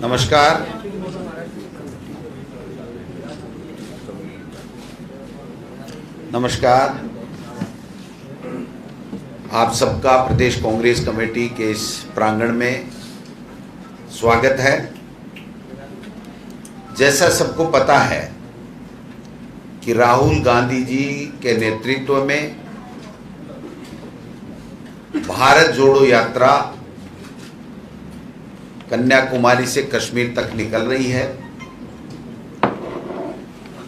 नमस्कार। नमस्कार। आप सबका प्रदेश कांग्रेस कमेटी के इस प्रांगण में स्वागत है। जैसा सबको पता है कि राहुल गांधी जी के नेतृत्व में भारत जोड़ो यात्रा कन्याकुमारी से कश्मीर तक निकल रही है।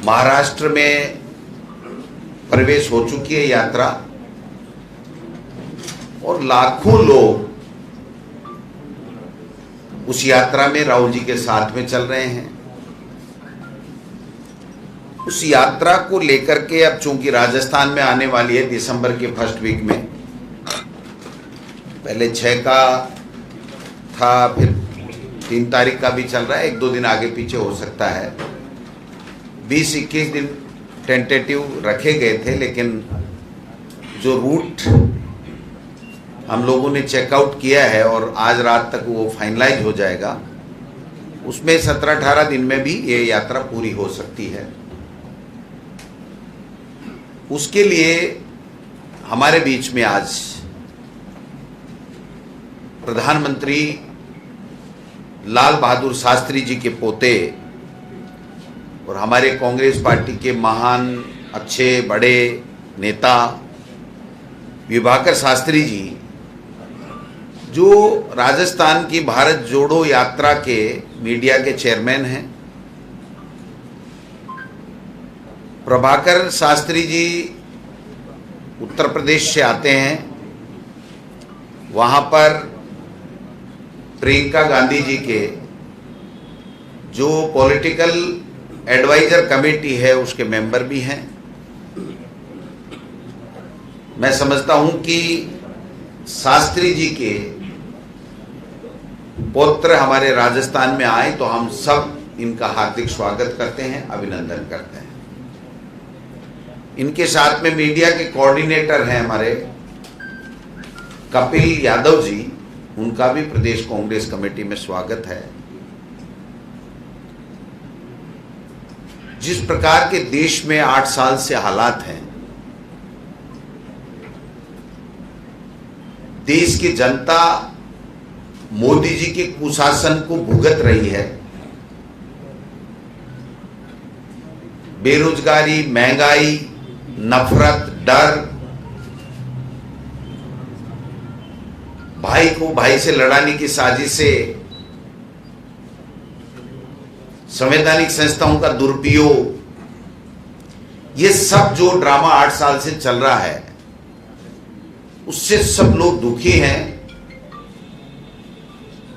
महाराष्ट्र में प्रवेश हो चुकी है यात्रा और लाखों लोग उस यात्रा में राहुल जी के साथ में चल रहे हैं। उस यात्रा को लेकर के अब चूंकि राजस्थान में आने वाली है दिसंबर के फर्स्ट वीक में, पहले 6 का था, फिर 3 तारीख का भी चल रहा है, 1-2 दिन आगे पीछे हो सकता है। 20-21 दिन टेंटेटिव रखे गए थे, लेकिन जो रूट हम लोगों ने चेकआउट किया है और आज रात तक वो फाइनलाइज हो जाएगा, उसमें 17-18 दिन में भी ये यात्रा पूरी हो सकती है। उसके लिए हमारे बीच में आज प्रधानमंत्री लाल बहादुर शास्त्री जी के पोते और हमारे कांग्रेस पार्टी के महान अच्छे बड़े नेता विभाकर शास्त्री जी, जो राजस्थान की भारत जोड़ो यात्रा के मीडिया के चेयरमैन हैं। प्रभाकर शास्त्री जी उत्तर प्रदेश से आते हैं। वहाँ पर प्रियंका गांधी जी के जो पॉलिटिकल एडवाइजर कमेटी है उसके मेंबर भी हैं। मैं समझता हूं कि शास्त्री जी के पौत्र हमारे राजस्थान में आए तो हम सब इनका हार्दिक स्वागत करते हैं, अभिनंदन करते हैं। इनके साथ में मीडिया के कोऑर्डिनेटर हैं हमारे कपिल यादव जी, उनका भी प्रदेश कांग्रेस कमेटी में स्वागत है। जिस प्रकार के देश में 8 साल से हालात हैं, देश की जनता मोदी जी के कुशासन को भुगत रही है। बेरोजगारी, महंगाई, नफरत, डर, भाई को भाई से लड़ाने की साजिश से, संवैधानिक संस्थाओं का दुरुपयोग, ये सब जो ड्रामा 8 साल से चल रहा है, उससे सब लोग दुखी हैं।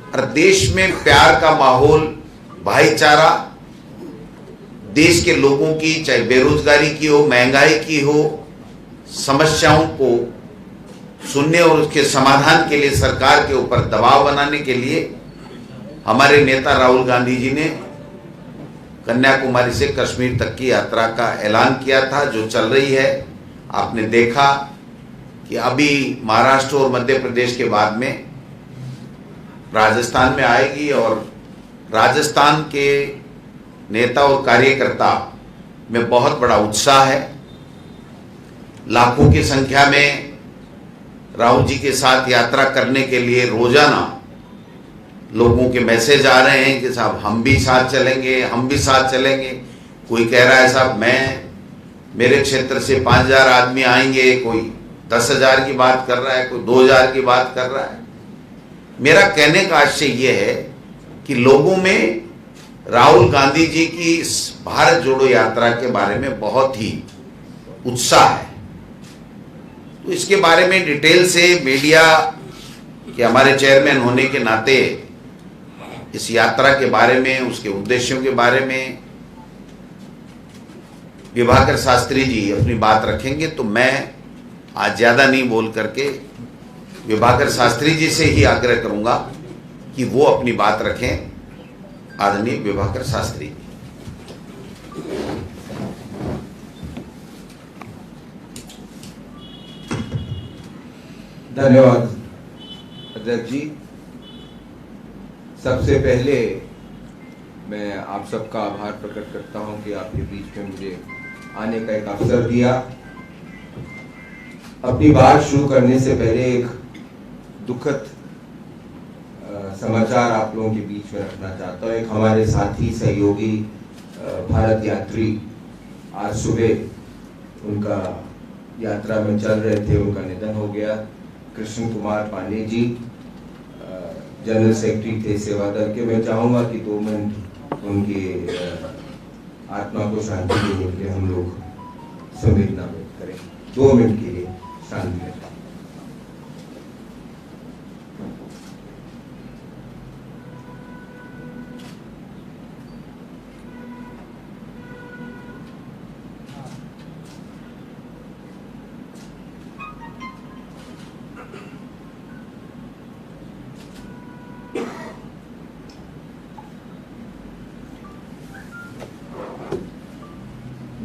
और देश में प्यार का माहौल, भाईचारा, देश के लोगों की चाहे बेरोजगारी की हो, महंगाई की हो, समस्याओं को सुनने और उसके समाधान के लिए सरकार के ऊपर दबाव बनाने के लिए हमारे नेता राहुल गांधी जी ने कन्याकुमारी से कश्मीर तक की यात्रा का ऐलान किया था, जो चल रही है। आपने देखा कि अभी महाराष्ट्र और मध्य प्रदेश के बाद में राजस्थान में आएगी और राजस्थान के नेता और कार्यकर्ता में बहुत बड़ा उत्साह है। लाखों की संख्या में राहुल जी के साथ यात्रा करने के लिए रोजाना लोगों के मैसेज आ रहे हैं कि साहब हम भी साथ चलेंगे, हम भी साथ चलेंगे। कोई कह रहा है साहब मेरे क्षेत्र से 5000 आदमी आएंगे, कोई 10,000 की बात कर रहा है, कोई 2000 की बात कर रहा है। मेरा कहने का आशय यह है कि लोगों में राहुल गांधी जी की इस भारत जोड़ो यात्रा के बारे में बहुत ही उत्साह है। तो इसके बारे में डिटेल से मीडिया के हमारे चेयरमैन होने के नाते इस यात्रा के बारे में, उसके उद्देश्यों के बारे में विभाकर शास्त्री जी अपनी बात रखेंगे। तो मैं आज ज्यादा नहीं बोल करके विभाकर शास्त्री जी से ही आग्रह करूंगा कि वो अपनी बात रखें। आदरणीय विभाकर शास्त्री जी। धन्यवाद अध्यक्ष जी। सबसे पहले मैं आप सबका आभार प्रकट करता हूं कि आपके बीच में मुझे आने का एक अवसर दिया। अपनी बात शुरू करने से पहले एक दुखद समाचार आप लोगों के बीच में रखना चाहता हूँ। एक हमारे साथी सहयोगी भारत यात्री आज सुबह उनका यात्रा में चल रहे थे, उनका निधन हो गया। कृष्ण कुमार पांडे जी जनरल सेक्रेटरी थे सेवा दल के। मैं चाहूँगा कि 2 मिनट उनकी आत्मा को शांति देने के लिए हम लोग संवेदना व्यक्त करें। 2 मिनट के लिए शांति लें।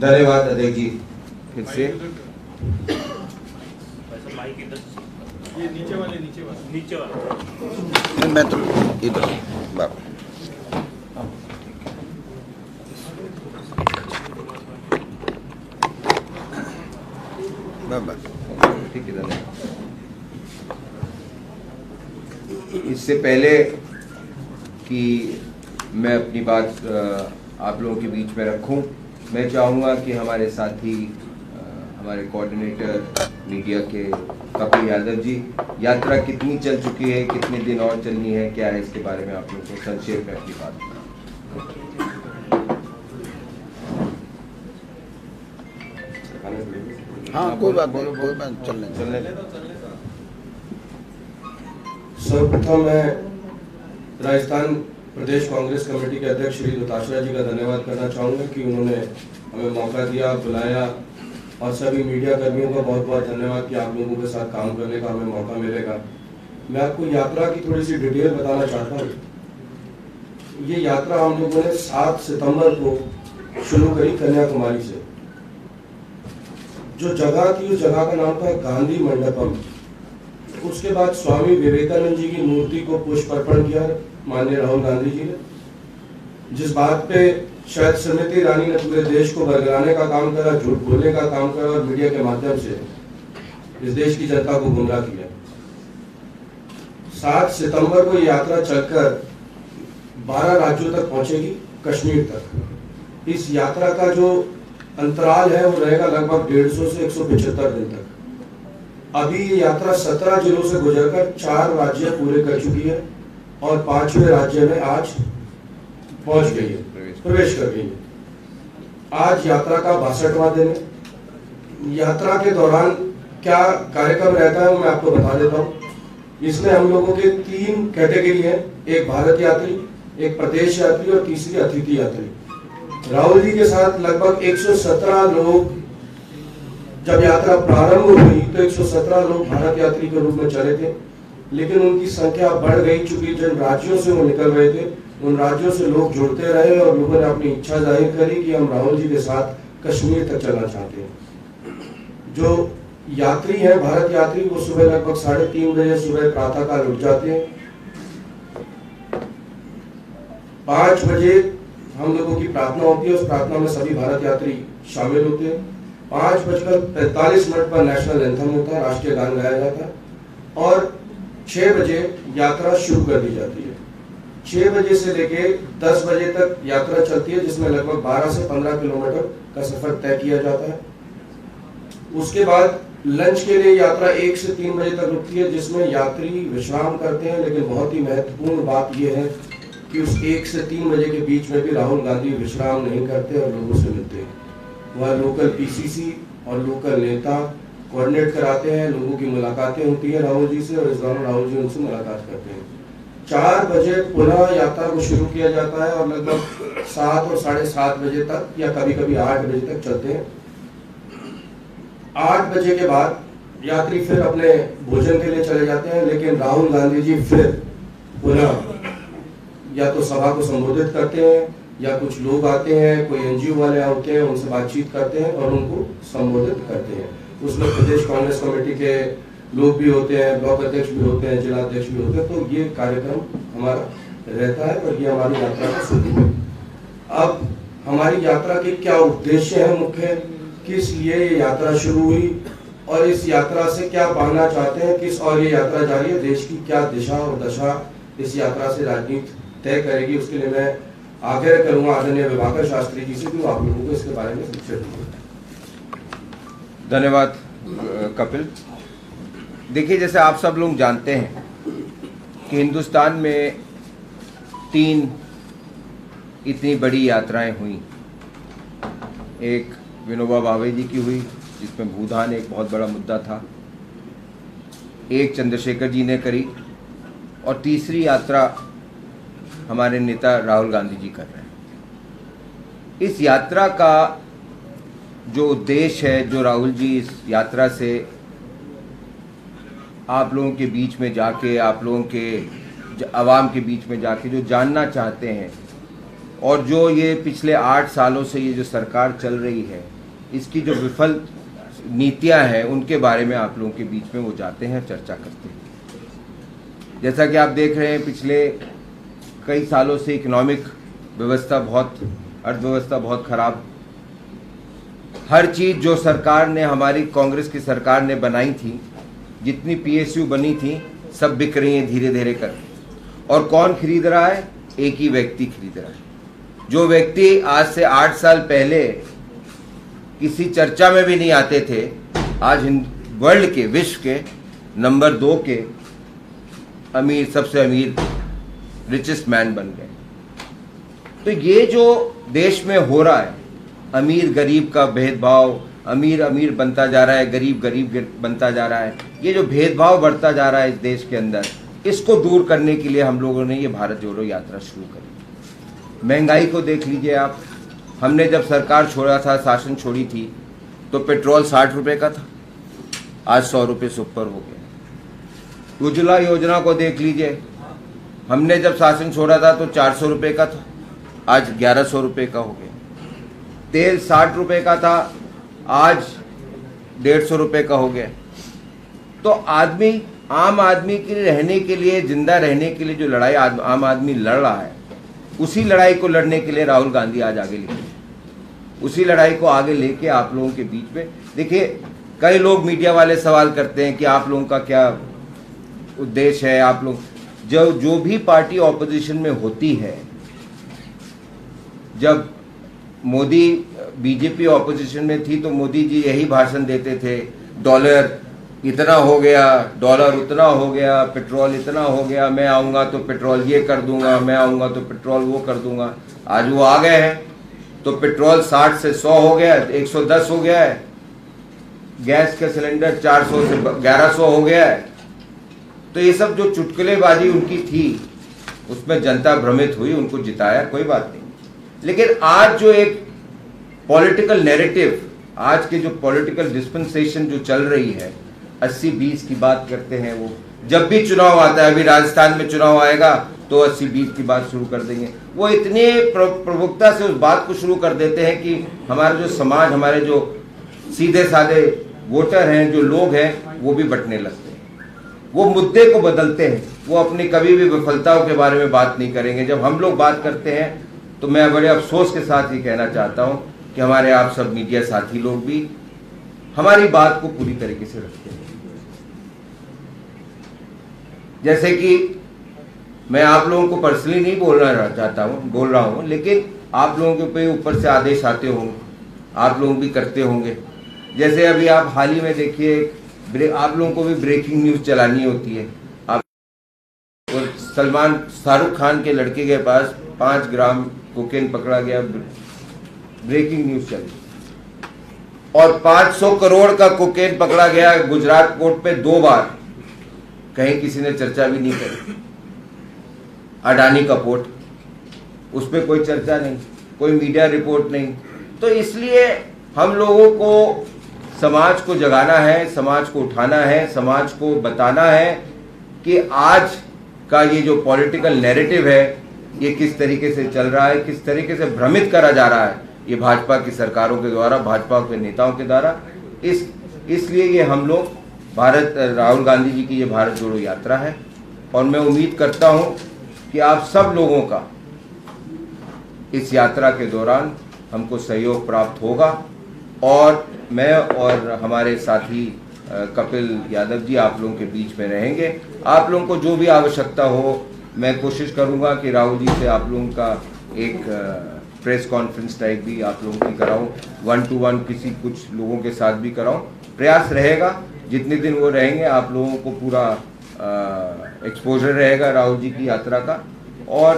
धन्यवाद अजय जी। फिर से ये नीचे वाले मैं तो इधर ठीक है, धन्यवाद। इससे पहले कि मैं अपनी बात आप लोगों के बीच में रखूं, मैं चाहूँगा कि हमारे साथी हमारे कोऑर्डिनेटर मीडिया के कपिल यादव जी, यात्रा कितनी चल चुकी है, कितने दिन और चलनी है, क्या है, इसके बारे में आप लोग को संक्षेप में अपनी बात। हाँ, कोई बात नहीं, चलने। सर्वप्रथम मैं राजस्थान प्रदेश कांग्रेस कमेटी के अध्यक्ष श्री दुताशरा जी का धन्यवाद करना चाहूँगा कि उन्होंने हमें मौका दिया, बुलाया, और सभी मीडिया कर्मियों का बहुत बहुत धन्यवाद कि आप लोगों के साथ काम करने का हमें मौका मिलेगा। मैं आपको यात्रा की थोड़ी सी डिटेल बताना चाहता हूँ। ये यात्रा हम लोगों ने 7 सितंबर को शुरू करी कन्याकुमारी से। जो जगह थी, उस जगह का नाम था गांधी मंडपम। उसके बाद स्वामी विवेकानंद जी की मूर्ति को पुष्प अर्पण किया माननीय राहुल गांधी जी ने, जिस बात पे शायद स्मृति ईरानी ने पूरे देश को बरगलाने का काम करा, झूठ बोलने का काम करा और मीडिया के माध्यम से इस देश की जनता को गुमराह किया। 7 सितंबर को यात्रा चलकर 12 राज्यों तक पहुंचेगी, कश्मीर तक। इस यात्रा का जो अंतराल है वो रहेगा लगभग 150 से 175 दिन तक। अभी ये यात्रा 17 जिलों से गुजरकर 4 राज्य पूरे कर चुकी है और 5वें राज्य में आज पहुंच गई है, प्रवेश कर गई है। आज यात्रा का 62वां दिन है। यात्रा के दौरान क्या कार्यक्रम रहता है मैं आपको बता देता हूँ। इसमें हम लोगों के 3 कैटेगरी है, एक भारत यात्री, एक प्रदेश यात्री और तीसरी अतिथि यात्री। राहुल जी के साथ लगभग 117 लोग, जब यात्रा प्रारंभ हुई तो 117 लोग भारत यात्री के रूप में चले थे, लेकिन उनकी संख्या बढ़ गई चूंकि जिन राज्यों से वो निकल रहे थे उन राज्यों से लोग जुड़ते रहे और लोगों ने अपनी इच्छा जाहिर करी कि हम राहुल जी के साथ कश्मीर तक चलना चाहते हैं। जो यात्री हैं भारत यात्री, वो सुबह लगभग 3:30 बजे सुबह प्रातःकाल उठ जाते हैं। 5 बजे हम लोगों की प्रार्थना होती है, उस प्रार्थना में सभी भारत यात्री शामिल होते हैं। 5:45 पर नेशनल एंथम होता है, राष्ट्रीय गान गाया जाता है और 6 बजे यात्रा शुरू कर दी जाती है। 6 बजे से लेके 10 बजे तक यात्रा चलती है, जिसमें लगभग 12 से 15 किलोमीटर का सफर तय किया जाता है। उसके बाद लंच के लिए यात्रा 1 से 3 बजे तक रुकती है, जिसमें यात्री विश्राम करते हैं। लेकिन बहुत ही महत्वपूर्ण बात यह है कि उस 1 से 3 बजे के बीच में भी राहुल गांधी विश्राम नहीं करते और लोगों से मिलते हैं। वह लोकल पीसीसी और लोकल नेता कोऑर्डिनेट कराते हैं, लोगों की मुलाकातें होती है राहुल जी से और इस दौरान राहुल जी उनसे मुलाकात करते हैं। 4 बजे पुनः यात्रा को शुरू किया जाता है और लगभग 7 और 7:30 बजे तक या कभी कभी 8 बजे तक चलते हैं। 8 बजे के बाद यात्री फिर अपने भोजन के लिए चले जाते हैं, लेकिन राहुल गांधी जी फिर पुनः या तो सभा को संबोधित करते हैं या कुछ लोग आते हैं, कोई एनजीओ वाले होते हैं, उनसे बातचीत करते हैं और उनको संबोधित करते हैं। उसमें प्रदेश कांग्रेस कमेटी के लोग भी होते हैं, ब्लॉक अध्यक्ष भी होते हैं, जिला अध्यक्ष भी होते हैं। तो ये कार्यक्रम हमारा रहता है और ये हमारी यात्रा का शुरू है। अब हमारी यात्रा के क्या उद्देश्य है मुख्य, किस लिए ये यात्रा शुरू हुई और इस यात्रा से क्या पाना चाहते हैं, किस और ये यात्रा जारी है, देश की क्या दिशा और दशा इस यात्रा से राजनीति तय करेगी। उसके लिए मैं आग्रह करूंगा आदरणीय विभाकर शास्त्री जी से कि वो आप लोगों को इसके बारे में शिक्षित करें। धन्यवाद कपिल। देखिए, जैसे आप सब लोग जानते हैं कि हिंदुस्तान में 3 इतनी बड़ी यात्राएं हुई। एक विनोबा भावे जी की हुई, जिसमें भूदान एक बहुत बड़ा मुद्दा था। एक चंद्रशेखर जी ने करी, और तीसरी यात्रा हमारे नेता राहुल गांधी जी कर रहे हैं। इस यात्रा का जो उद्देश्य है, जो राहुल जी इस यात्रा से आप लोगों के बीच में जाके, आप लोगों के आवाम के बीच में जाके जो जानना चाहते हैं, और जो ये पिछले 8 सालों से ये जो सरकार चल रही है, इसकी जो विफल नीतियां हैं, उनके बारे में आप लोगों के बीच में वो जाते हैं, चर्चा करते हैं। जैसा कि आप देख रहे हैं, पिछले कई सालों से इकोनॉमिक व्यवस्था अर्थव्यवस्था बहुत खराब। हर चीज़ जो सरकार ने, हमारी कांग्रेस की सरकार ने बनाई थी, जितनी PSU बनी थी, सब बिक रही हैं धीरे धीरे करके। और कौन खरीद रहा है? एक ही व्यक्ति खरीद रहा है। जो व्यक्ति आज से 8 साल पहले किसी चर्चा में भी नहीं आते थे, आज वर्ल्ड के, विश्व के नंबर 2 के अमीर, सबसे अमीर, रिचेस्ट मैन बन गए। तो ये जो देश में हो रहा है, अमीर गरीब का भेदभाव, अमीर अमीर बनता जा रहा है, गरीब गरीब बनता जा रहा है, ये जो भेदभाव बढ़ता जा रहा है इस देश के अंदर, इसको दूर करने के लिए हम लोगों ने ये भारत जोड़ो यात्रा शुरू करी। महंगाई को देख लीजिए आप। हमने जब सरकार छोड़ा था, शासन छोड़ी थी, तो पेट्रोल 60 रुपये का था, आज 100 रुपये से ऊपर हो गया। उज्ज्वला योजना को देख लीजिए। हमने जब शासन छोड़ा था तो 400 रुपये का था, आज 1100 रुपये का हो गया। तेल 60 रुपये का था, आज 150 रुपये का हो गया। तो आम आदमी के लिए रहने के लिए, जिंदा रहने के लिए जो लड़ाई आम आदमी लड़ रहा है, उसी लड़ाई को लड़ने के लिए राहुल गांधी आज आगे निकले। उसी लड़ाई को आगे लेके आप लोगों के बीच में, देखिए, कई लोग मीडिया वाले सवाल करते हैं कि आप लोगों का क्या उद्देश्य है। आप लोग जो भी पार्टी ऑपोजिशन में होती है, जब मोदी बीजेपी ऑपोजिशन में थी तो मोदी जी यही भाषण देते थे, डॉलर इतना हो गया, डॉलर उतना हो गया, पेट्रोल इतना हो गया, मैं आऊँगा तो पेट्रोल ये कर दूंगा, मैं आऊँगा तो पेट्रोल वो कर दूंगा। आज वो आ गए हैं तो पेट्रोल 60 से 100 हो गया, 110 हो गया है। गैस का सिलेंडर 400 से 1100 हो गया है। तो ये सब जो चुटकुलेबाजी उनकी थी, उसमें जनता भ्रमित हुई, उनको जिताया, कोई बात नहीं। लेकिन आज जो एक पॉलिटिकल नैरेटिव, आज के जो पॉलिटिकल डिस्पेंसेशन जो चल रही है, 80-20 की बात करते हैं। वो जब भी चुनाव आता है, अभी राजस्थान में चुनाव आएगा तो 80-20 की बात शुरू कर देंगे। वो इतने प्रमुखता से उस बात को शुरू कर देते हैं कि हमारा जो समाज, हमारे जो सीधे साधे वोटर हैं, जो लोग हैं, वो भी बंटने लगते हैं। वो मुद्दे को बदलते हैं। वो अपनी कभी भी विफलताओं के बारे में बात नहीं करेंगे। जब हम लोग बात करते हैं तो मैं बड़े अफसोस के साथ ये कहना चाहता हूँ कि हमारे आप सब मीडिया साथी लोग भी हमारी बात को पूरी तरीके से रखते हैं। जैसे कि मैं आप लोगों को पर्सनली नहीं बोल रहा हूँ, लेकिन आप लोगों के पे ऊपर से आदेश आते होंगे, आप लोग भी करते होंगे। जैसे अभी आप हाल ही में देखिए, आप लोगों को भी ब्रेकिंग न्यूज चलानी होती है। आप शाहरुख खान के लड़के के पास 5 ग्राम कोकेन पकड़ा गया, ब्रेकिंग न्यूज चली। और 500 करोड़ का कोकेन पकड़ा गया गुजरात पोर्ट पे 2 बार, कहीं किसी ने चर्चा भी नहीं करी। अडानी का पोर्ट, उस पर कोई चर्चा नहीं, कोई मीडिया रिपोर्ट नहीं। तो इसलिए हम लोगों को समाज को जगाना है, समाज को उठाना है, समाज को बताना है कि आज का ये जो पॉलिटिकल नैरेटिव है, ये किस तरीके से चल रहा है, किस तरीके से भ्रमित करा जा रहा है ये भाजपा की सरकारों के द्वारा, भाजपा के नेताओं के द्वारा। इसलिए ये हम लोग राहुल गांधी जी की ये भारत जोड़ो यात्रा है। और मैं उम्मीद करता हूँ कि आप सब लोगों का इस यात्रा के दौरान हमको सहयोग प्राप्त होगा और मैं और हमारे साथी कपिल यादव जी आप लोगों के बीच में रहेंगे। आप लोगों को जो भी आवश्यकता हो मैं कोशिश करूंगा कि राहुल जी से आप लोगों का एक प्रेस कॉन्फ्रेंस टाइप भी आप लोगों की कराऊं, 1-to-1 किसी कुछ लोगों के साथ भी कराऊं। प्रयास रहेगा जितने दिन वो रहेंगे आप लोगों को पूरा एक्सपोजर रहेगा राहुल जी की यात्रा का और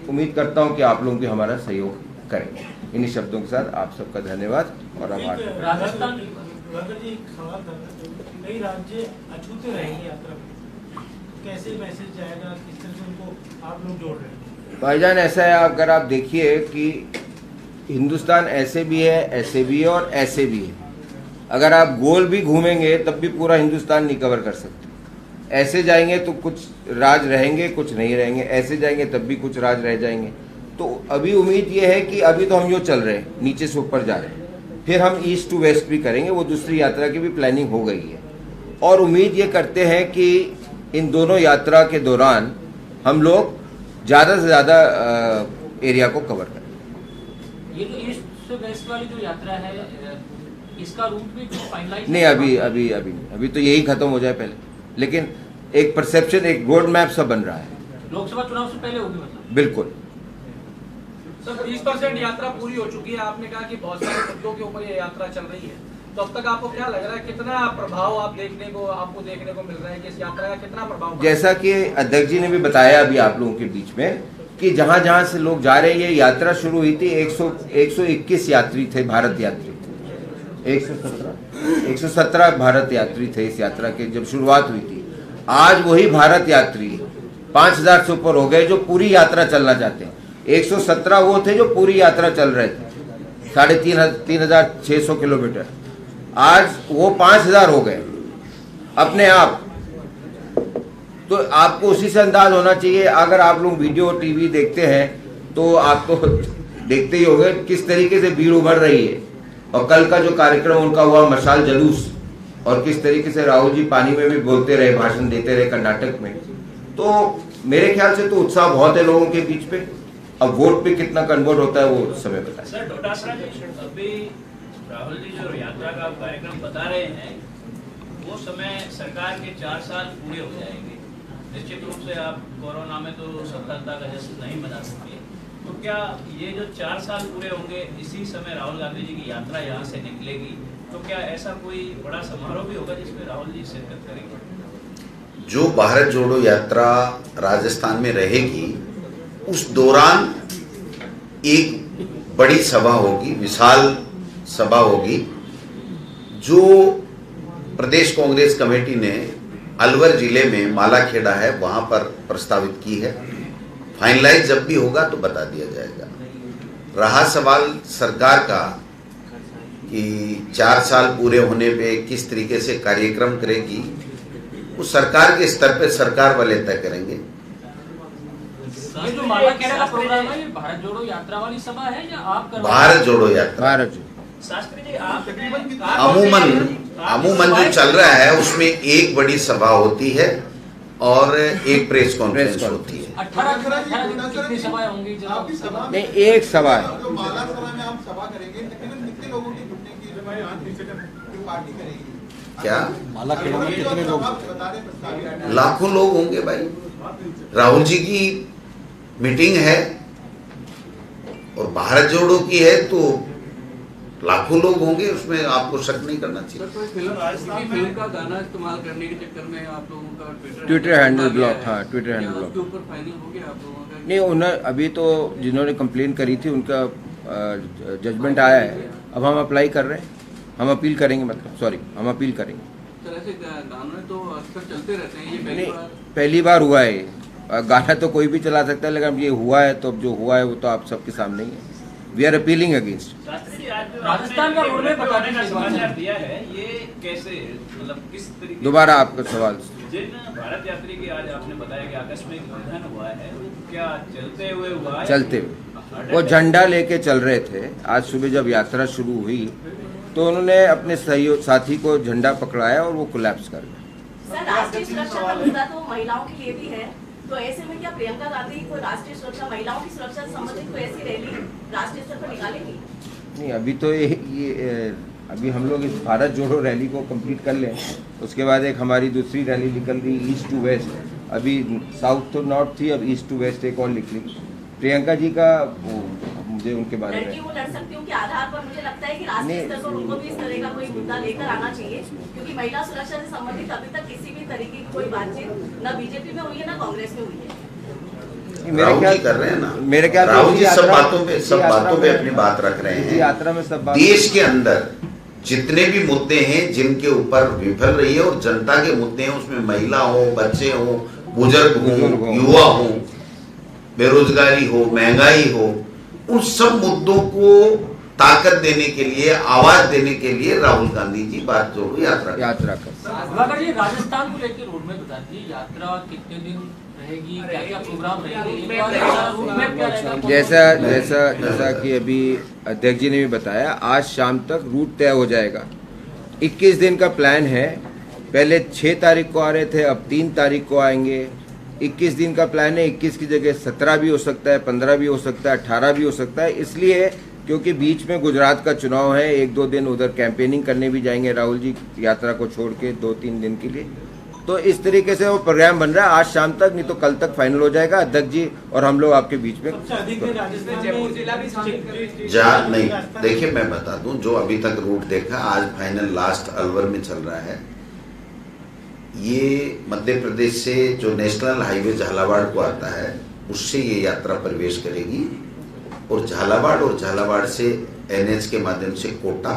उम्मीद करता हूं कि आप लोग भी हमारा सहयोग करेंगे। इन्हीं शब्दों के साथ आप सबका धन्यवाद और आभार। राजस्थान जी एक सवाल था, कई राज्य अछूते रहेंगे यात्रा में, कैसे मैसेज जाएगा, किस तरह से उनको आप लोग जोड़ रहे हैं? भाईजान ऐसा है, अगर आप देखिए कि हिंदुस्तान ऐसे भी है, ऐसे भी है और ऐसे भी है। अगर आप गोल भी घूमेंगे तब भी पूरा हिंदुस्तान नहीं कवर कर सकते। ऐसे जाएंगे तो कुछ राज रहेंगे, कुछ नहीं रहेंगे, ऐसे जाएंगे तब भी कुछ राज रह जाएंगे। तो अभी उम्मीद ये है कि अभी तो हम जो चल रहे हैं नीचे से ऊपर जा रहे हैं, फिर हम ईस्ट टू वेस्ट भी करेंगे, वो दूसरी यात्रा की भी प्लानिंग हो गई है और उम्मीद ये करते हैं कि इन दोनों यात्रा के दौरान हम लोग ज़्यादा से ज़्यादा एरिया को कवर करें। ये जो ईस्ट से वेस्ट वाली जो यात्रा है इसका रूट भी फाइनलाइज नहीं, अभी तो यही खत्म हो जाए पहले, लेकिन एक परसेप्शन, एक रोड मैप सब बन रहा है। लोकसभा चुनाव से पहले होगी मतलब? बिल्कुल। सर 30% यात्रा पूरी हो चुकी है, आपने कहा कि बहुत सारे मुद्दों के ऊपर ये यात्रा चल रही है, तो अब तक आपको क्या लग रहा है, कितना प्रभाव आपको देखने को मिल रहा है कि इस यात्रा का कितना प्रभाव? जैसा कि अध्यक्ष जी ने भी बताया अभी आप लोगों के बीच में कि जहां जहां से लोग जा रहे हैं, ये यात्रा शुरू हुई थी 121 यात्री थे, भारत यात्री 117 भारत यात्री थे इस यात्रा के जब शुरुआत हुई थी। आज वही भारत यात्री 5000 से ऊपर हो गए जो पूरी यात्रा चलना चाहते हैं। 117 वो थे जो पूरी यात्रा चल रहे थे 3600 किलोमीटर, आज वो 5000 हो गए अपने आप। तो आपको उसी से अंदाज होना चाहिए। अगर आप लोग वीडियो टीवी देखते हैं तो आप तो देखते ही होंगे किस तरीके से भीड़ उभर रही है। और कल का जो कार्यक्रम उनका हुआ मशाल जुलूस, और किस तरीके से राहुल जी पानी में भी बोलते रहे, भाषण देते रहे कर्नाटक में, तो मेरे ख्याल से तो उत्साह बहुत है लोगों के बीच पे। अब वोट पे कितना कन्वर्ट होता है वो समय बताए। सर डोटासरा जी, अभी राहुल जी जो यात्रा का कार्यक्रम बता रहे हैं वो समय सरकार के 4 साल पूरे हो जाएंगे। निश्चित रूप से आप कोरोना में तो सफलता का जश्न नहीं मना सकते, तो क्या ये जो 4 साल पूरे होंगे इसी समय राहुल गांधी जी की यात्रा यहाँ से निकलेगी, तो क्या ऐसा कोई बड़ा समारोह भी होगा जिसमें राहुल जी शिरकत करेंगे? जो भारत जोड़ो यात्रा राजस्थान में रहेगी उस दौरान एक बड़ी सभा होगी, विशाल सभा होगी, जो प्रदेश कांग्रेस कमेटी ने अलवर जिले में मालाखेड़ा है वहां पर प्रस्तावित की है। फाइनलाइज जब भी होगा तो बता दिया जाएगा। रहा सवाल सरकार का कि 4 साल पूरे होने पे किस तरीके से कार्यक्रम करेगी, वो सरकार के स्तर पे सरकार वाले तय करेंगे। ये जो मालाखेड़ा का प्रोग्राम है ये भारत जोड़ो यात्रा वाली सभा है या आप कर? भारत जोड़ो यात्रा, भारत जोड़ो। शास्त्री जी आप अमूमन जो चल रहा है उसमें एक बड़ी सभा होती है और एक प्रेस कॉन्फ्रेंस होती है। 18 कितनी सभाएं होंगी? नहीं, एक सभा है। तो माला सभा में आप सभा करेंगे, लेकिन कितने लोगों की जुटने की पार्टी करेगी? क्या मालाखेड़ा में कितने लोग बता रहे? लाखों लोग होंगे भाई। राहुल जी की मीटिंग है और भारत जोड़ो की है तो लाखों लोग होंगे, उसमें आपको शक नहीं करना चाहिए। फिल्म का गाना इस्तेमाल करने के चक्कर में आप लोगों का ट्विटर हैंडल ब्लॉक, हाँ ट्विटर हैंडल ब्लॉक। उसके ऊपर फाइनल हो गया आप लोगों का? नहीं, उन्हें अभी तो जिन्होंने कंप्लेन करी थी उनका जजमेंट आया है। अब हम अप्लाई कर रहे हैं, हम अपील करेंगे, हम अपील करेंगे। सर ऐसे गाने तो अक्सर चलते रहते हैं, ये नहीं, पहली बार हुआ है ये। गाना तो कोई भी चला सकता है, लेकिन अब ये हुआ है तो अब जो हुआ है वो तो आप सबके सामने ही है। We are appealing against. Rajasthan का रोडवे बताने का समाचार दिया है, ये कैसे, मतलब किस तरीके? दोबारा आपका सवाल। जिन भारत यात्री की आज आपने बताया कि आकस्मिक निधन हुआ है, वो क्या चलते हुए हुआ है? चलते हुए वो झंडा लेके चल रहे थे। आज सुबह जब यात्रा शुरू हुई तो उन्होंने अपने साथी को झंडा पकड़ाया और वो कोलैप्स कर गया। सर, राष्ट्रीय सुरक्षा का मुद्दा तो महिलाओं के लिए भी है, तो ऐसे में क्या प्रियंका गांधी को राष्ट्रीय सुरक्षा, महिलाओं की सुरक्षा से संबंधित कोई ऐसी रैली राष्ट्रीय स्तर पर निकालेंगी? नहीं, अभी तो अभी हम लोग इस भारत जोड़ो रैली को कंप्लीट कर लें, उसके बाद एक हमारी दूसरी रैली निकल रही ईस्ट टू वेस्ट। अभी साउथ टू नॉर्थ थी, अब ईस्ट टू वेस्ट एक और निकली। प्रियंका जी का मुझे उनके बारे में लड़की वो लड़ सकती हूँ के आधार पर मुझे लगता है कि राष्ट्रीय स्तर पर उनको भी इस तरह का कोई मुद्दा लेकर आना चाहिए, क्योंकि महिला सुरक्षा से संबंधित अभी तक किसी भी तरीके की कोई बातचीत न बीजेपी में हुई है, न कांग्रेस में हुई है। राहुल जी कर रहे हैं ना, मेरे ख्याल राहुल जी सब बातों पे अपनी बात रख रहे हैं। यात्रा में सब बात, देश के अंदर जितने भी मुद्दे हैं जिनके ऊपर विफल रही है और जनता के मुद्दे हैं, उसमें महिला हो, बच्चे हो, बुजुर्ग हो, युवा हो, बेरोजगारी हो, महंगाई हो, उन सब मुद्दों को ताकत देने के लिए, आवाज देने के लिए राहुल गांधी जी बात जोड़ो यात्रा कर। मगर ये राजस्थान को लेकर रोड मैप बता दीजिए, यात्रा कितने दिन रहेगी, क्या क्या प्रोग्राम रहेगी? जैसा कि अभी अध्यक्ष जी ने भी बताया, आज शाम तक रूट तय हो जाएगा। 21 दिन का प्लान है, पहले 6 तारीख को आ रहे थे, अब 3 तारीख को आएंगे। 21 दिन का प्लान है, 21 की जगह 17 भी हो सकता है, 15 भी हो सकता है, 18 भी हो सकता है, इसलिए क्योंकि बीच में गुजरात का चुनाव है, 1-2 दिन उधर कैंपेनिंग करने भी जाएंगे राहुल जी, यात्रा को छोड़ के 2-3 दिन के लिए। तो इस तरीके से वो प्रोग्राम बन रहा है। आज शाम तक, नहीं तो कल तक फाइनल हो जाएगा। अध्यक्ष जी और हम लोग आपके बीच में नहीं, देखिए मैं बता दूं, जो अभी तक रूट देखा, आज फाइनल लास्ट अलवर में चल रहा है। ये मध्य प्रदेश से जो नेशनल हाईवे झालावाड़ को आता है, उससे ये यात्रा प्रवेश करेगी और झालावाड़ से NH के माध्यम से कोटा,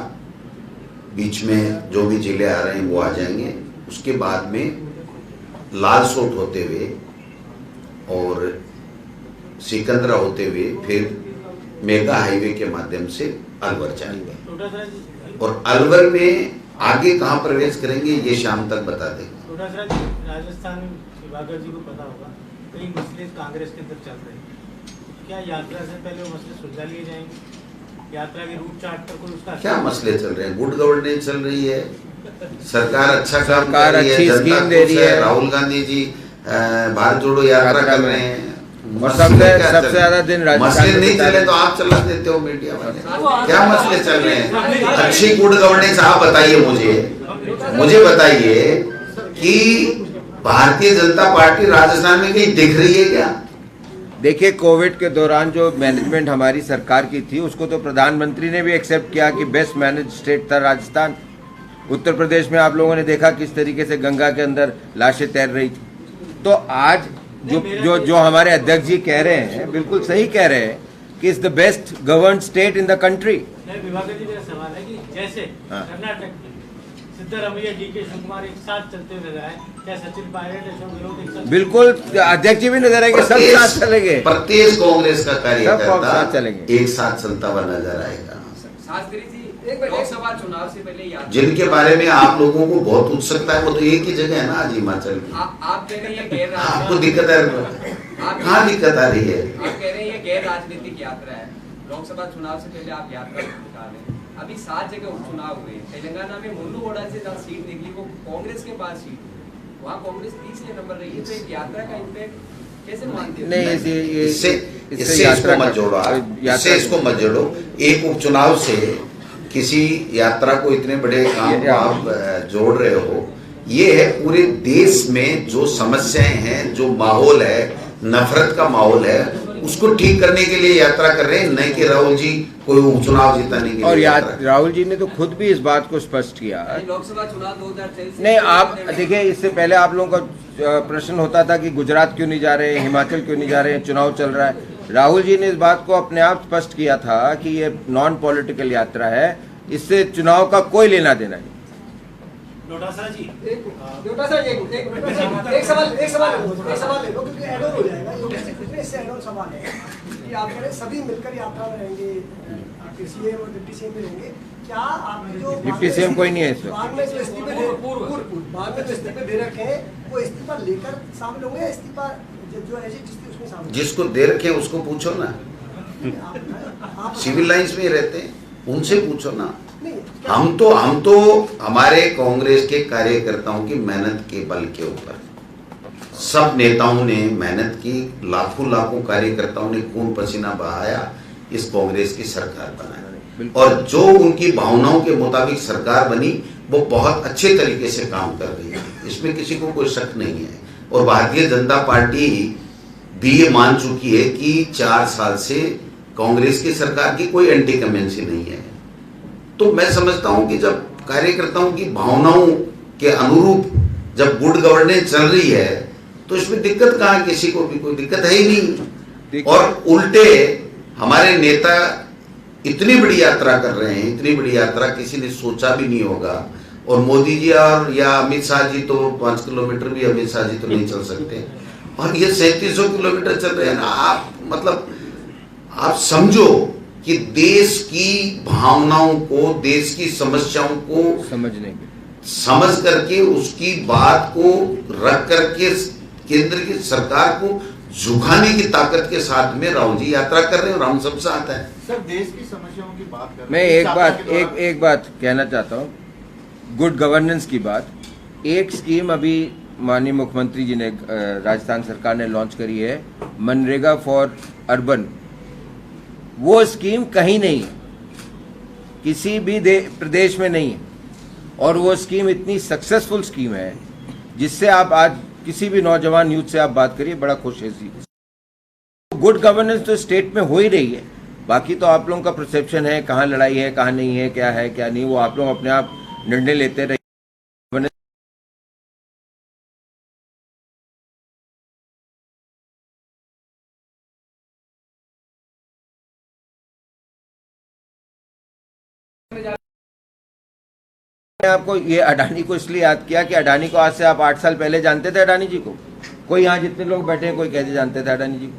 बीच में जो भी जिले आ रहे हैं वो आ जाएंगे। उसके बाद में लालसोट होते हुए और सिकंदरा होते हुए फिर मेगा हाईवे के माध्यम से अलवर जाएंगे और अलवर में आगे कहाँ प्रवेश करेंगे ये शाम तक बता देंगे। राजस्थान विभागर जी को पता होगा, कई मसले कांग्रेस के अंदर चल रहे हैं, क्या यात्रा से पहले वो मसले सुलझा लिए जाएंगे? यात्रा के रूट चार्ट पर कोई उसका क्या मसले चल रहे हैं? गुड गवर्नेंस चल रही है, सरकार अच्छा काम सरकार कर रही है, अच्छी जनता स्कीम दे रही है, राहुल गांधी जी भारत जोड़ो यात्रा कर रहे हैं। और सबसे ज्यादा दिन मसले नहीं चले तो आप चला देते हो मीडिया वाले, क्या मसले चल रहे हैं? अच्छी गुड गवर्नेंस आप बताइए, मुझे बताइए कि भारतीय जनता पार्टी राजस्थान में कहीं दिख रही है क्या? देखिए, कोविड के दौरान जो मैनेजमेंट हमारी सरकार की थी, उसको तो प्रधानमंत्री ने भी एक्सेप्ट किया कि बेस्ट मैनेज स्टेट था राजस्थान। उत्तर प्रदेश में आप लोगों ने देखा किस तरीके से गंगा के अंदर लाशें तैर रही थी। तो आज जो हमारे अध्यक्ष जी कह रहे हैं, बिल्कुल सही कह रहे हैं कि is the best govern state in the country. विभाग जी, मेरा सवाल है कि जैसे कर्नाटक में सिद्धरामैया जी के शिवकुमार एक साथ चलते हुए नजर आए, क्या सचिन पायलट, अशोक गहलोत एक साथ? बिल्कुल, अध्यक्ष जी भी नजर आएंगे, सब साथ चलेंगे, प्रत्येक कांग्रेस का कार्यकर्ता साथ चलेंगे, एक साथ चलता हुआ नजर आएगा। लोकसभा चुनाव से पहले जिनके बारे में आप लोगों को बहुत उत्सुकता है, वो तो एक ही जगह है ना, आज हिमाचल में। आप कह रहे हैं गैर आपको दिक्कत है, कहाँ दिक्कत आ रही है? आप कह रहे हैं ये गैर राजनीतिक यात्रा है, लोकसभा चुनाव से पहले आप यात्रा निकाल रहे हैं। अभी 7 जगह उपचुनाव हुए, तेलंगाना में मुन्नूगोड़ा से जहाँ सीट निकली वो कांग्रेस के पास सीट, वहाँ कांग्रेस 30 नंबर रही है। तो एक यात्रा का इम्पैक्ट कैसे मानते हैं? नहीं, इससे इसको मत जोड़ो, इससे इसको मत जोड़ो। एक उपचुनाव से किसी यात्रा को, इतने बड़े काम को आप जोड़ रहे हो। ये है पूरे देश में जो समस्याएं हैं, जो माहौल है, नफरत का माहौल है, उसको ठीक करने के लिए यात्रा कर रहे हैं, नहीं कि राहुल जी कोई उपचुनाव जिताने के लिए। और राहुल जी ने तो खुद भी इस बात को स्पष्ट किया। लोकसभा चुनाव 2023 नहीं, आप देखिए, इससे पहले आप लोगों का प्रश्न होता था कि गुजरात क्यों नहीं जा रहे, हिमाचल क्यों नहीं जा रहे, चुनाव चल रहा है। राहुल जी ने इस बात को अपने आप स्पष्ट किया था कि ये नॉन पॉलिटिकल यात्रा है, इससे चुनाव का कोई लेना देना नहीं। डोटासरा जी, एक सवाल ले लो, क्योंकि एड ऑन हो जाएगा। इससे एड ऑन सवाल है कि आप कह रहे सभी मिलकर यात्रा में रहेंगे, आपके सीएम और डिप्टी सीएम भी रहेंगे, क्या आपकी जो डिप्टी सीएम कोई नहीं है इस वक्त, बाद में जो इस्तीफे दे रखे हैं, वो इस्तीफा लेकर शामिल होंगे या इस्तीफा जो ऐसी उसमें शामिल? जिसको दे रखे उसको पूछो ना, सिविल लाइंस में रहते हैं, उनसे पूछो ना। हम तो हमारे कांग्रेस के कार्यकर्ताओं की मेहनत के बल के ऊपर सब नेताओं ने मेहनत की, लाखों लाखों कार्यकर्ताओं ने खून पसीना बहाया, इस कांग्रेस की सरकार बनाई और जो उनकी भावनाओं के मुताबिक सरकार बनी वो बहुत अच्छे तरीके से काम कर रही है, इसमें किसी को कोई शक नहीं है। और भारतीय जनता पार्टी भी ये मान चुकी है कि 4 साल से कांग्रेस की सरकार की कोई एंटी कमेंसी नहीं है। तो मैं समझता हूं कि जब कार्यकर्ताओं की भावनाओं के अनुरूप जब गुड गवर्नेंस चल रही है तो इसमें दिक्कत कहाँ, किसी को भी कोई दिक्कत है ही नहीं। और उल्टे हमारे नेता इतनी बड़ी यात्रा कर रहे हैं, इतनी बड़ी यात्रा किसी ने सोचा भी नहीं होगा। और मोदी जी और या अमित शाह जी तो 5 किलोमीटर भी अमित शाह जी तो नहीं चल सकते, और ये 3700 किलोमीटर चल रहे हैं ना। आप मतलब आप समझो कि देश की भावनाओं को, देश की समस्याओं को समझ करके उसकी बात को रख करके केंद्र की सरकार को झुकाने की ताकत के साथ में राहुल जी यात्रा कर रहे हैं और हम सब साथ हैं। सर, देश की समस्याओं की बात कर रहे हैं। मैं एक बात कहना चाहता हूँ, गुड गवर्नेंस की बात। एक स्कीम अभी माननीय मुख्यमंत्री जी ने, राजस्थान सरकार ने लॉन्च करी है, मनरेगा फॉर अर्बन। वो स्कीम कहीं नहीं है, किसी भी प्रदेश में नहीं है, और वो स्कीम इतनी सक्सेसफुल स्कीम है जिससे आप आज किसी भी नौजवान यूथ से आप बात करिए, बड़ा खुश है। गुड गवर्नेंस तो स्टेट में हो ही रही है, बाकी तो आप लोगों का परसेप्शन है, कहाँ लड़ाई है, कहाँ नहीं है, क्या नहीं, वो आप लोग अपने आप निर्णय लेते रहिए। आपको ये अडानी को इसलिए याद किया कि अडानी को आज से आप 8 साल पहले जानते थे अडानी जी को? कोई यहाँ जितने लोग बैठे हैं कोई कैसे जानते थे अडानी जी को?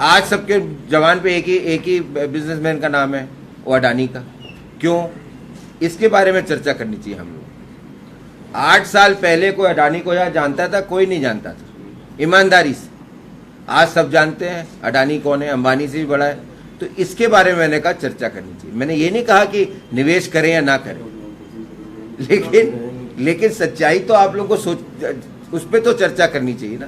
आज सबके जवान पे एक ही बिजनेसमैन का नाम है, वो अडानी का। क्यों? इसके बारे में चर्चा करनी चाहिए हम लोग। 8 साल पहले कोई अडानी को यहाँ जानता था? कोई नहीं जानता था, ईमानदारी से। आज सब जानते हैं अडानी कौन है, अंबानी से भी बड़ा है। तो इसके बारे में मैंने कहा चर्चा करनी चाहिए। मैंने ये नहीं कहा कि निवेश करें या ना करें, लेकिन सच्चाई तो आप लोगों को उस पर तो चर्चा करनी चाहिए ना।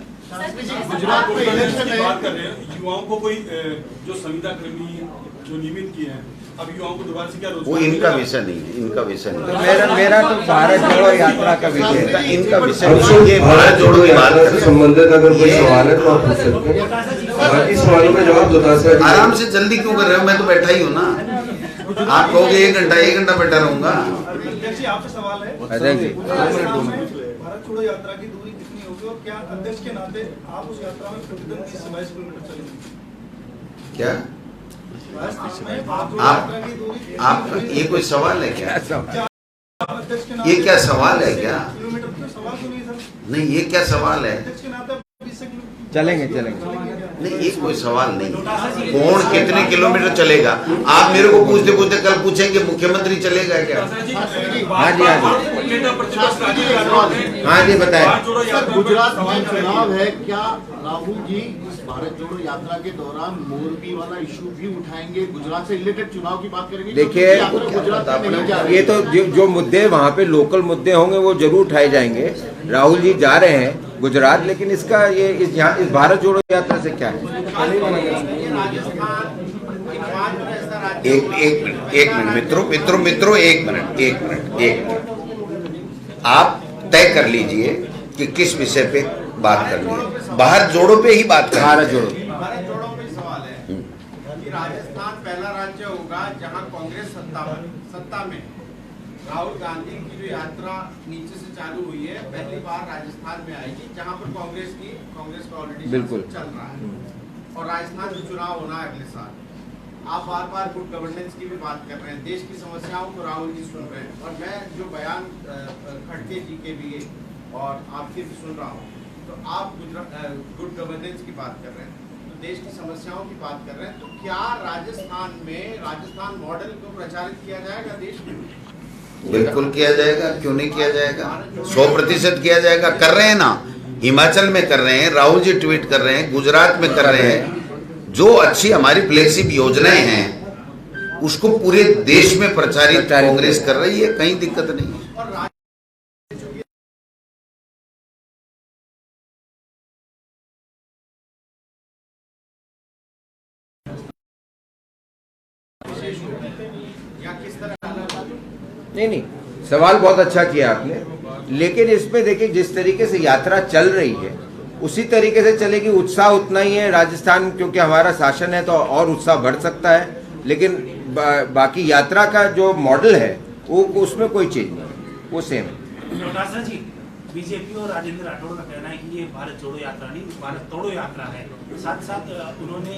गुजरात में इलेक्शन की बात कर रहे हैं, युवाओं को कोई जो संविदा कर्मी जो नियमित किए हैं, अब युवाओं को दोबारा से क्या रोजगार? वो इनका विषय नहीं है, इनका विषय नहीं तो मेरा तो भारत जोड़ो यात्रा का विषय है, इनका विषय नहीं। ये भारत जोड़ो यात्रा से संबंधित अगर कोई सवाल है तो आप पूछ सकते हैं, बाकी सवालों का जवाब बता। आराम से, जल्दी क्यों कर रहे हो? मैं तो बैठा ही हूँ ना। आप कहोगे 1 घंटा बैठा रहूंगा। अध्यक्ष जी, आपसे सवाल है। भारत छोड़ो यात्रा की दूरी कितनी होगी और क्या अध्यक्ष के नाते आप उस यात्रा में प्रतिदिन 30-22 किलोमीटर चलेंगे? क्या आप ये कोई सवाल है क्या? ये क्या सवाल है क्या? किलोमीटर का सवाल तो नहीं सर। नहीं, ये क्या सवाल है? अध्यक्ष के नाते 20 किलोमीटर चलेंगे। नहीं, ये कोई सवाल नहीं। कौन कितने किलोमीटर चलेगा? आप मेरे को पूछते पूछते कल पूछेंगे मुख्यमंत्री चलेगा क्या? हाँ जी बताएं। गुजरात में चुनाव है, क्या राहुल जी इस भारत जोड़ो यात्रा के दौरान मोरबी वाला इशू भी उठाएंगे? गुजरात से रिलेटेड चुनाव की बात करेंगे? देखिए, ये तो जो मुद्दे वहाँ पे लोकल मुद्दे होंगे वो जरूर उठाए जाएंगे। राहुल जी जा रहे हैं गुजरात, लेकिन इसका इस भारत जोड़ो यात्रा से क्या है? एक मिनट मित्रों, एक मिनट। आप तय कर लीजिए कि किस विषय पे बात करनी है। भारत जोड़ो पे ही बात करनी है। भारत जोड़ो पे सवाल है कि राजस्थान पहला राज्य होगा जहां कांग्रेस सत्ता में। राहुल गांधी की जो यात्रा नीचे से चालू हुई है, पहली बार राजस्थान में आएगी जहां पर कांग्रेस का ऑलरेडी बिल्कुल चल रहा है, और राजस्थान में चुनाव होना है अगले साल। आप बार बार गुड गवर्नेंस की भी बात कर रहे हैं, देश की समस्याओं को राहुल जी सुन रहे हैं, और मैं जो बयान खड़गे जी के भी और आपके भी सुन रहा हूँ, तो आप गुड गवर्नेंस की बात कर रहे हैं, तो देश की समस्याओं की बात कर रहे हैं। तो क्या राजस्थान मॉडल को प्रचारित किया जाएगा देश में? बिल्कुल किया जाएगा, क्यों नहीं किया जाएगा? 100% किया जाएगा। कर रहे हैं ना, हिमाचल में कर रहे हैं, राहुल जी ट्वीट कर रहे हैं, गुजरात में कर रहे हैं। जो अच्छी हमारी फ्लैगशिप योजनाएं हैं उसको पूरे देश में प्रचारित कांग्रेस कर रही है, कहीं दिक्कत नहीं है। थे या किस तरह अलग? नहीं, सवाल बहुत अच्छा किया आपने, लेकिन इसमें देखिए जिस तरीके से यात्रा चल रही है उसी तरीके से चलेगी, उत्साह उतना ही है। राजस्थान क्योंकि हमारा शासन है तो और उत्साह बढ़ सकता है, लेकिन बाकी यात्रा का जो मॉडल है वो उसमें कोई चेंज नहीं है, वो सेम है। डॉक्टर जी, बीजेपी और राजेंद्र राठौड़ का कहना है कि ये भारत जोड़ो यात्रा नहीं, भारत तोड़ो यात्रा है। साथ साथ उन्होंने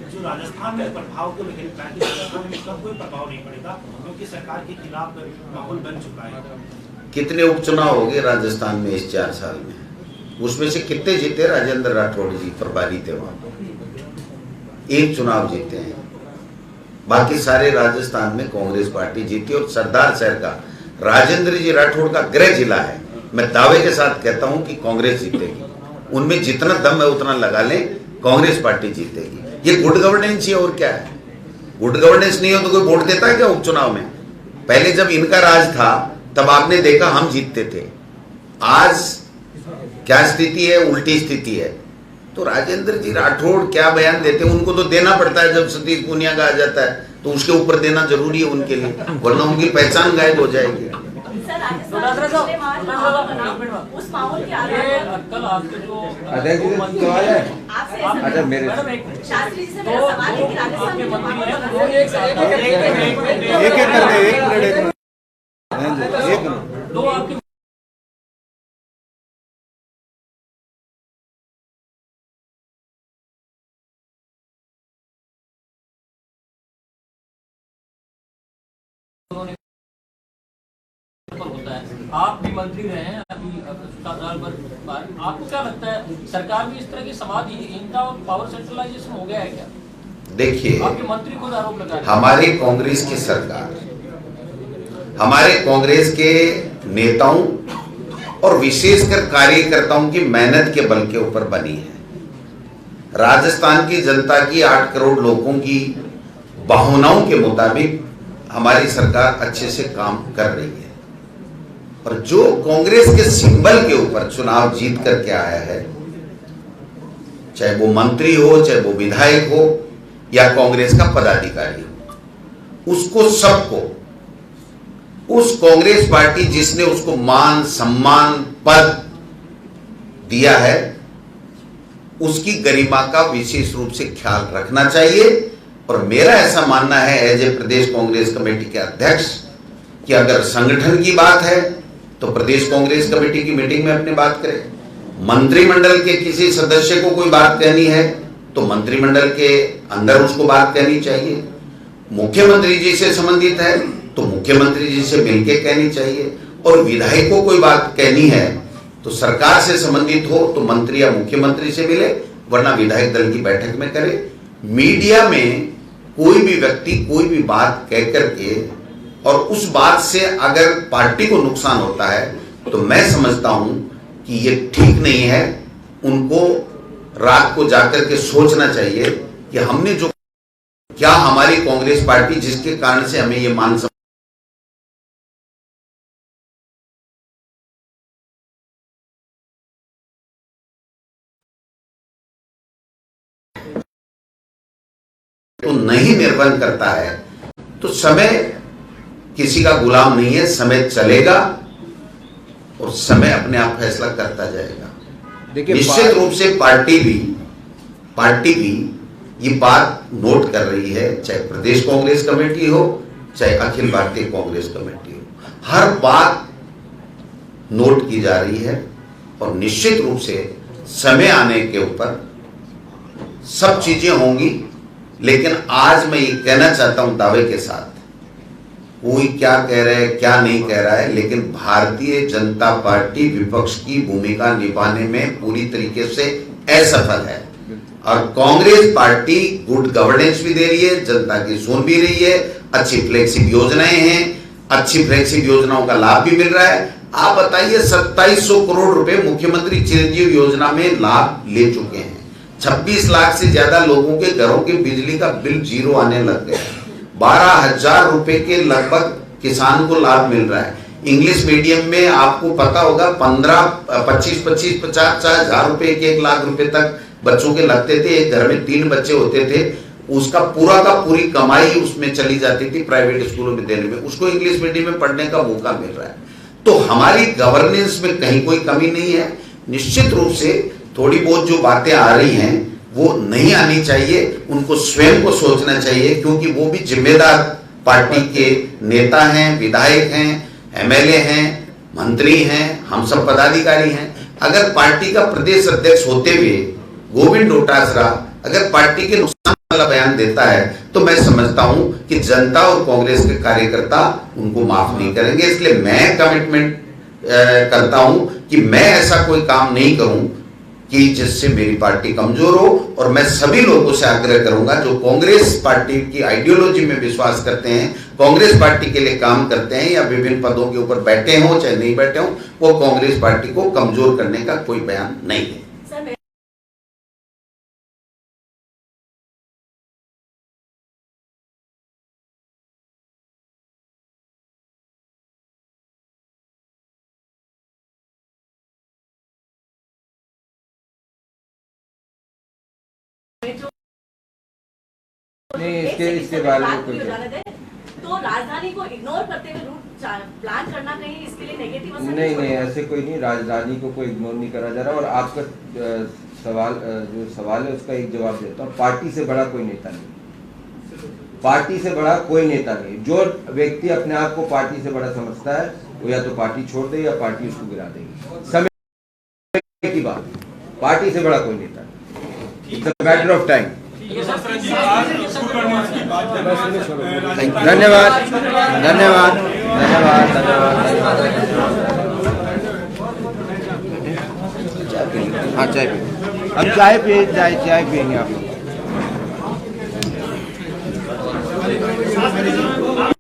जो राजस्थान में प्रभाव को लेकर कहा कि राजस्थान में इसका कोई प्रभाव नहीं पड़ेगा क्योंकि सरकार के खिलाफ माहौल बन चुका है। कितने उपचुनाव हो गए राजस्थान में इस 4 साल में? उसमें से कितने जीते? राजेंद्र राठौड़ जी प्रभारी थे वहां, एक चुनाव जीते हैं, बाकी सारे राजस्थान में कांग्रेस पार्टी जीती। और सरदार शहर का राजेंद्र जी राठौड़ का गृह जिला है, मैं दावे के साथ कहता हूं कि कांग्रेस जीतेगी। उनमें जितना दम है उतना लगा लें, कांग्रेस पार्टी जीतेगी। ये गुड गवर्नेंस ही, और क्या है? गुड गवर्नेंस नहीं हो तो कोई वोट देता है क्या उपचुनाव में? पहले जब इनका राज था तब आपने देखा हम जीतते थे। आज क्या स्थिति है? उल्टी स्थिति है। तो राजेंद्र जी राठौड़ क्या बयान देते हैं, उनको तो देना पड़ता है। जब सतीश पूनिया का आ जाता है तो उसके ऊपर देना जरूरी है उनके लिए, वरना उनकी पहचान गायब हो जाएगी। उस माहौल के आधार पर कल आपके जो सवाल है, अच्छा मेरे शास्त्री जी से मेरा सवाल है कि राजस्थान में दो आपके होता है, आप भी मंत्री रहे हैं अभी बार, आपको क्या लगता है सरकार में इस तरह की समाजहीनता और पावर सेंट्रलाइजेशन हो गया है क्या? देखिए, आपके मंत्री खुद आरोप लगा रहे हैं। हमारी कांग्रेस की सरकार हमारे कांग्रेस के नेताओं और विशेषकर कार्यकर्ताओं की मेहनत के बल के ऊपर बनी है। राजस्थान की जनता की 8 करोड़ लोगों की भावनाओं के मुताबिक हमारी सरकार अच्छे से काम कर रही है। और जो कांग्रेस के सिंबल के ऊपर चुनाव जीत करके आया है, चाहे वो मंत्री हो, चाहे वो विधायक हो या कांग्रेस का पदाधिकारी हो, उसको सबको उस कांग्रेस पार्टी जिसने उसको मान सम्मान पद दिया है उसकी गरिमा का विशेष रूप से ख्याल रखना चाहिए। और मेरा ऐसा मानना है एज ए प्रदेश कांग्रेस कमेटी के अध्यक्ष कि अगर संगठन की बात है तो प्रदेश कांग्रेस कमेटी की मीटिंग में अपनी बात करें। मंत्रिमंडल के किसी सदस्य को कोई बात कहनी है तो मंत्रिमंडल के अंदर उसको बात कहनी चाहिए। मुख्यमंत्री जी से संबंधित है तो मुख्यमंत्री जी से मिलकर कहनी चाहिए। और विधायक को कोई बात कहनी है तो सरकार से संबंधित हो तो मंत्री या मुख्यमंत्री से मिले, वरना विधायक दल की बैठक में करे। मीडिया में कोई भी व्यक्ति कोई भी बात कह करके और उस बात से अगर पार्टी को नुकसान होता है तो मैं समझता हूं कि ये ठीक नहीं है। उनको रात को जाकर के सोचना चाहिए कि हमने जो क्या हमारी कांग्रेस पार्टी जिसके कारण से हमें ये मान तो नहीं निर्भर करता है। तो समय किसी का गुलाम नहीं है, समय चलेगा और समय अपने आप फैसला करता जाएगा। देखिए निश्चित रूप से पार्टी भी ये बात नोट कर रही है, चाहे प्रदेश कांग्रेस कमेटी हो चाहे अखिल भारतीय कांग्रेस कमेटी हो, हर बात नोट की जा रही है। और निश्चित रूप से समय आने के ऊपर सब चीजें होंगी। लेकिन आज मैं ये कहना चाहता हूं दावे के साथ, कोई क्या कह रहा है क्या नहीं कह रहा है, लेकिन भारतीय जनता पार्टी विपक्ष की भूमिका निभाने में पूरी तरीके से असफल है। और कांग्रेस पार्टी गुड गवर्नेंस भी दे रही है, जनता की सुन भी रही है, अच्छी फ्लैगशिप योजनाएं हैं, अच्छी फ्लैगशिप योजनाओं का लाभ भी मिल रहा है। आप बताइए 2700 करोड़ रुपए मुख्यमंत्री चिरंजीव योजना में लाभ ले चुके हैं। 26 लाख से ज्यादा लोगों के घरों के बिजली का बिल जीरो आने लग गया। 12,000 रुपए के लगभग किसान को लाभ मिल रहा है। इंग्लिश मीडियम में आपको पता होगा 25 50 हजार रुपए 1 लाख रुपए तक बच्चों के लगते थे। एक घर में 3 बच्चे होते थे, उसका पूरा का पूरी कमाई उसमें चली जाती थी प्राइवेट स्कूलों में देने में, उसको इंग्लिश मीडियम में पढ़ने का मौका मिल रहा है। तो हमारी गवर्नेंस में कहीं कोई कमी नहीं है। निश्चित रूप से थोड़ी बहुत जो बातें आ रही हैं वो नहीं आनी चाहिए, उनको स्वयं को सोचना चाहिए, क्योंकि वो भी जिम्मेदार पार्टी के नेता हैं, विधायक हैं, एमएलए हैं, मंत्री हैं, हम सब पदाधिकारी हैं। अगर पार्टी का प्रदेश अध्यक्ष होते हुए गोविंद डोटासरा अगर पार्टी के नुकसान वाला बयान देता है तो मैं समझता हूं कि जनता और कांग्रेस के कार्यकर्ता उनको माफ नहीं करेंगे। इसलिए मैं कमिटमेंट करता हूं कि मैं ऐसा कोई काम नहीं करूं कि जिससे मेरी पार्टी कमजोर हो, और मैं सभी लोगों से आग्रह करूंगा जो कांग्रेस पार्टी की आइडियोलॉजी में विश्वास करते हैं, कांग्रेस पार्टी के लिए काम करते हैं या विभिन्न पदों के ऊपर बैठे हों चाहे नहीं बैठे हों, वो कांग्रेस पार्टी को कमजोर करने का कोई बयान नहीं है। नहीं, इसके बारे में कोई तो राजधानी को इग्नोर करते हुए रूट प्लान करना कहीं इसके लिए नेगेटिव असर नहीं, ऐसे कोई नहीं, राजधानी को कोई इग्नोर नहीं करा जा रहा। और आपका जो सवाल है उसका एक जवाब देता हूँ। पार्टी से बड़ा कोई नेता नहीं, पार्टी से बड़ा कोई नेता नहीं। जो व्यक्ति अपने आप को पार्टी से बड़ा समझता है वो या तो पार्टी छोड़ दे या पार्टी उसको गिरा देगी। समय की बात, पार्टी से बड़ा कोई नेता नहीं। It's a matter of time. धन्यवाद, धन्यवाद, धन्यवाद, धन्यवाद। हाँ, चाय पिए, अब चाय पिएंगे आप।